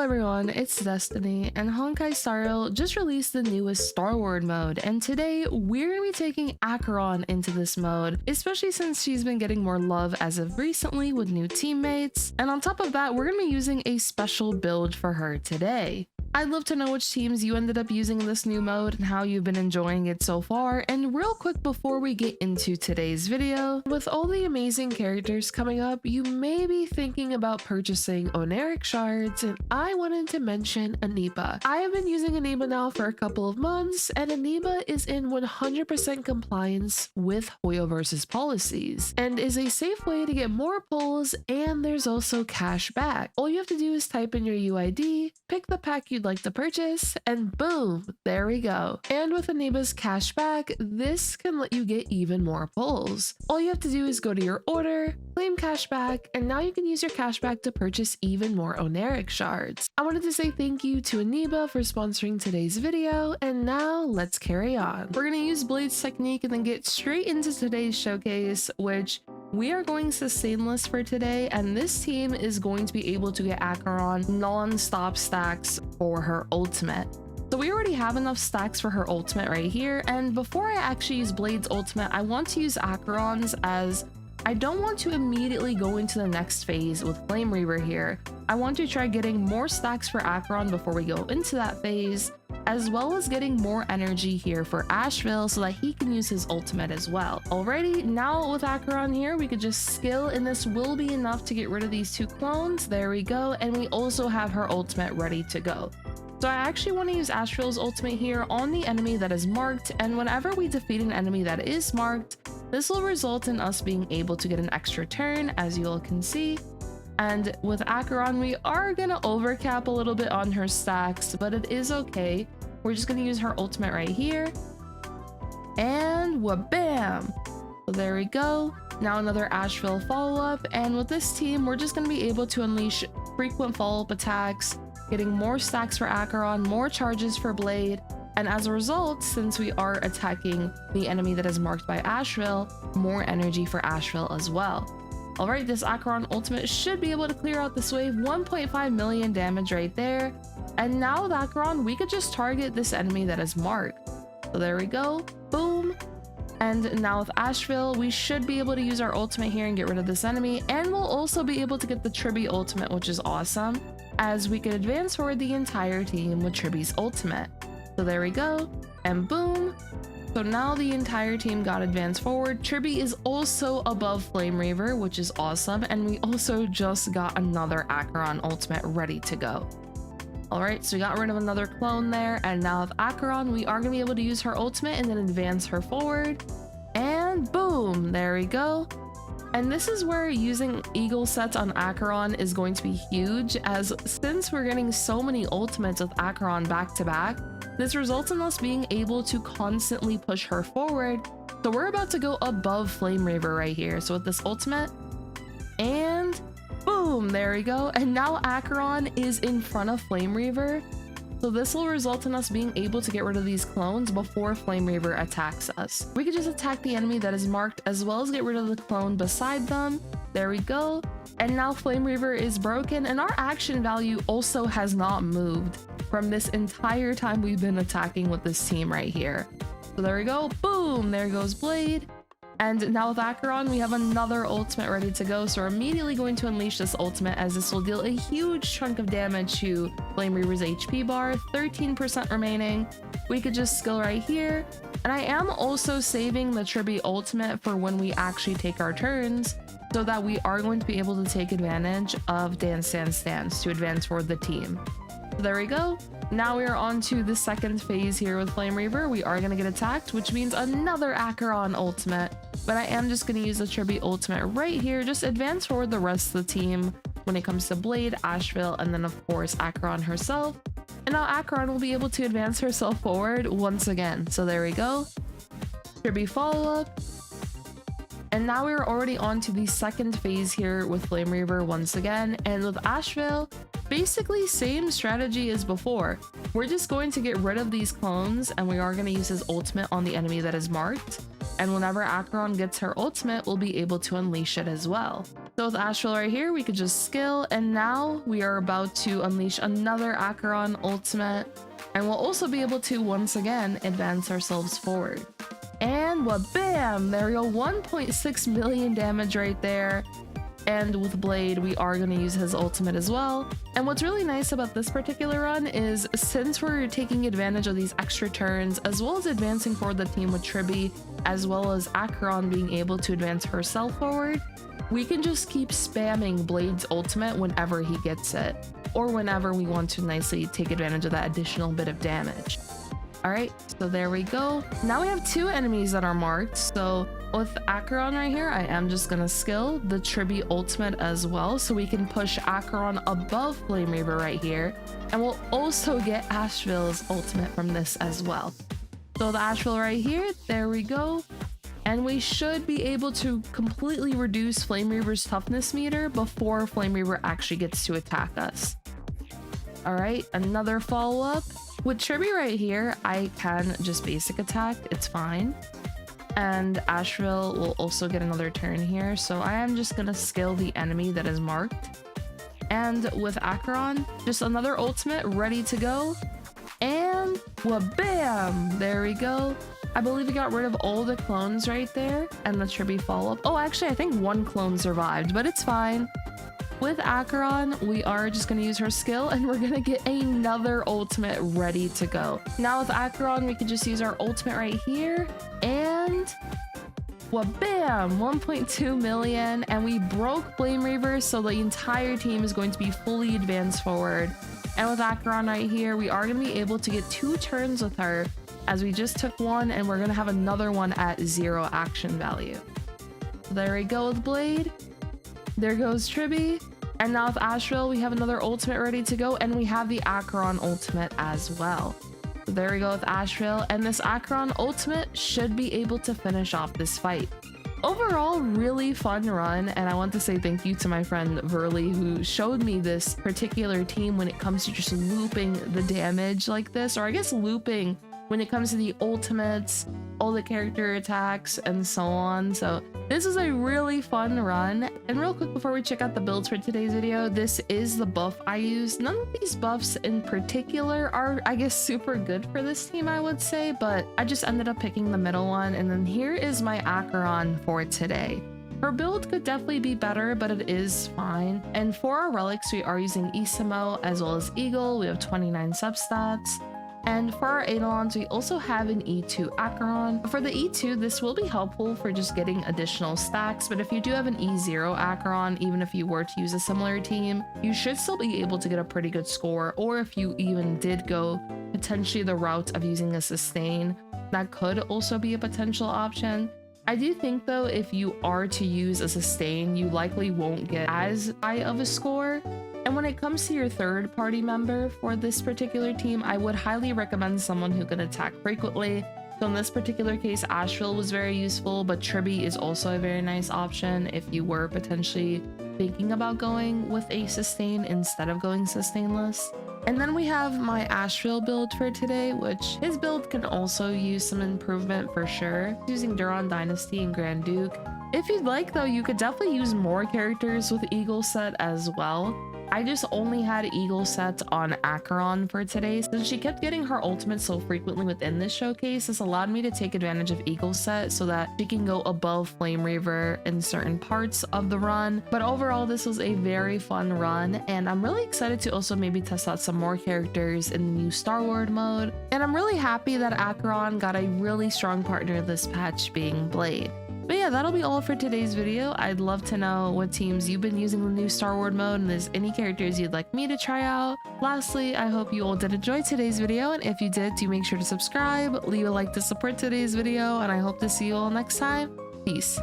everyone, it's Destiny, and Honkai Star Rail just released the newest Starward Mode, and today we're going to be taking Acheron into this mode, especially since she's been getting more love as of recently with new teammates, and on top of that, we're going to be using a special build for her today. I'd love to know which teams you ended up using this new mode and how you've been enjoying it so far. And real quick before we get into today's video, with all the amazing characters coming up, you may be thinking about purchasing Oneric shards, and I wanted to mention Aniba. I have been using Aniba now for a couple of months, and Aniba is in 100% compliance with Hoyoverse's policies and is a safe way to get more pulls, and there's also cash back. All you have to do is type in your UID, pick the pack you'd like to purchase, and boom, there we go. And with Aniba's cashback, this can let you get even more pulls. All you have to do is go to your order, claim cashback, and now you can use your cashback to purchase even more Oneric shards. I wanted to say thank you to Aniba for sponsoring today's video, and now let's carry on. We're gonna use Blade's technique and then get straight into today's showcase, which we are going sustainless for today, and this team is going to be able to get Acheron non-stop stacks for her ultimate. So we already have enough stacks for her ultimate right here, and before I actually use Blade's ultimate, I want to use Acheron's, as I don't want to immediately go into the next phase with Flame Reaver here. I want to try getting more stacks for Acheron before we go into that phase, as well as getting more energy here for Ashveil so that he can use his ultimate as well. Alrighty, now with Acheron here, we could just skill, and this will be enough to get rid of these two clones. There we go, and we also have her ultimate ready to go. So I actually want to use Ashveil's ultimate here on the enemy that is marked, and whenever we defeat an enemy that is marked, this will result in us being able to get an extra turn, as you all can see. And with Acheron, we are gonna overcap a little bit on her stacks, but it is okay. We're just gonna use her ultimate right here, and wha-bam! So there we go. Now another Ashveil follow-up, and with this team, we're just gonna be able to unleash frequent follow-up attacks, getting more stacks for Acheron, more charges for Blade, and as a result, since we are attacking the enemy that is marked by Ashveil, more energy for Ashveil as well. Alright, this Acheron ultimate should be able to clear out this wave, 1.5 million damage right there. And now with Acheron, we could just target this enemy that is marked. So there we go, boom. And now with Ashveil, we should be able to use our ultimate here and get rid of this enemy. And we'll also be able to get the Tribbie ultimate, which is awesome, as we could advance forward the entire team with Tribbie's ultimate. So there we go, and boom. So now the entire team got advanced forward. Tribbie is also above Flame Reaver, which is awesome, and we also just got another Acheron ultimate ready to go. Alright, so we got rid of another clone there, and now with Acheron, we are going to be able to use her ultimate and then advance her forward. And boom, there we go. And this is where using eagle sets on Acheron is going to be huge, as since we're getting so many ultimates with Acheron back to back, this results in us being able to constantly push her forward. So we're about to go above Flame Reaver right here. So with this ultimate, and boom, there we go. And now Acheron is in front of Flame Reaver. So this will result in us being able to get rid of these clones before Flame Reaver attacks us. We could just attack the enemy that is marked as well as get rid of the clone beside them. There we go. And now Flame Reaver is broken, and our action value also has not moved from this entire time we've been attacking with this team right here. So there we go, boom, there goes Blade. And now with Acheron, we have another ultimate ready to go, so we're immediately going to unleash this ultimate, as this will deal a huge chunk of damage to Flame Reaver's HP bar, 13% remaining. We could just skill right here, and I am also saving the Tribbie ultimate for when we actually take our turns, so that we are going to be able to take advantage of Dance Dance Dance to advance forward the team. So there we go. Now we are on to the second phase here with Flame Reaver. We are going to get attacked, which means another Acheron ultimate, but I am just going to use the Tribbie ultimate right here, just advance forward the rest of the team when it comes to Blade, Ashveil, and then of course Acheron herself. And now Acheron will be able to advance herself forward once again. So there we go. Tribbie follow-up. And now we're already on to the second phase here with Flame Reaver once again, and with Ashveil, basically same strategy as before. We're just going to get rid of these clones, and we are going to use his ultimate on the enemy that is marked, and whenever Acheron gets her ultimate, we'll be able to unleash it as well. So with Ashveil right here, we could just skill, and now we are about to unleash another Acheron ultimate, and we'll also be able to once again advance ourselves forward. And what, bam, there we go, 1.6 million damage right there. And with Blade, we are going to use his ultimate as well. And what's really nice about this particular run is since we're taking advantage of these extra turns, as well as advancing forward the team with Tribbie, as well as Acheron being able to advance herself forward, we can just keep spamming Blade's ultimate whenever he gets it, or whenever we want to nicely take advantage of that additional bit of damage. All right, so there we go. Now we have 2 enemies that are marked. So with Acheron right here, I am just gonna skill the Tribbie ultimate as well, so we can push Acheron above Flame Reaver right here. And we'll also get Ashveil's ultimate from this as well. So the Ashveil right here, there we go. And we should be able to completely reduce Flame Reaver's toughness meter before Flame Reaver actually gets to attack us. All right, another follow-up. With Tribbie right here, I can just basic attack, it's fine. And Ashveil will also get another turn here, so I am just gonna skill the enemy that is marked. And with Acheron, just another ultimate ready to go. And wha-bam! There we go. I believe we got rid of all the clones right there, and the Tribbie follow-up. Oh, actually, I think 1 clone survived, but it's fine. With Acheron, we are just going to use her skill, and we're going to get another ultimate ready to go. Now with Acheron, we can just use our ultimate right here, and wha-bam! 1.2 million, and we broke Flame Reaver, so the entire team is going to be fully advanced forward. And with Acheron right here, we are going to be able to get 2 turns with her, as we just took 1, and we're going to have another one at 0 action value. So there we go with Blade. There goes Tribbie. And now with Ashveil, we have another ultimate ready to go, and we have the Acheron ultimate as well. So there we go with Ashveil, and this Acheron ultimate should be able to finish off this fight. Overall, really fun run, and I want to say thank you to my friend Verly, who showed me this particular team when it comes to just looping the damage like this, or I guess looping when it comes to the ultimates, all the character attacks, and so on. So this is a really fun run. And real quick before we check out the builds for today's video, this is the buff I used. None of these buffs in particular are, I guess, super good for this team, I would say, but I just ended up picking the middle one. And then here is my Acheron for today. Her build could definitely be better, but it is fine. And for our relics, we are using Isamo as well as Eagle. We have 29 substats. And for our Eidolons, we also have an E2 Acheron. For the E2, this will be helpful for just getting additional stacks, but if you do have an E0 Acheron, even if you were to use a similar team, you should still be able to get a pretty good score, or if you even did go potentially the route of using a sustain, that could also be a potential option. I do think though, if you are to use a sustain, you likely won't get as high of a score. And when it comes to your third party member for this particular team, I would highly recommend someone who can attack frequently. So in this particular case, Ashveil was very useful, but Tribbie is also a very nice option if you were potentially thinking about going with a sustain instead of going sustainless. And then we have my Ashveil build for today, which his build can also use some improvement for sure, using Duran Dynasty and Grand Duke. If you'd like though, you could definitely use more characters with Eagle set as well. I just only had Eagle set on Acheron for today. Since she kept getting her ultimate so frequently within this showcase, this allowed me to take advantage of Eagle set so that she can go above Flame Reaver in certain parts of the run. But overall, this was a very fun run, and I'm really excited to also maybe test out some more characters in the new Starward mode. And I'm really happy that Acheron got a really strong partner this patch, being Blade. But yeah, that'll be all for today's video. I'd love to know what teams you've been using the new Starward mode, and if there's any characters you'd like me to try out. Lastly, I hope you all did enjoy today's video, and if you did, do make sure to subscribe, leave a like to support today's video, and I hope to see you all next time. Peace.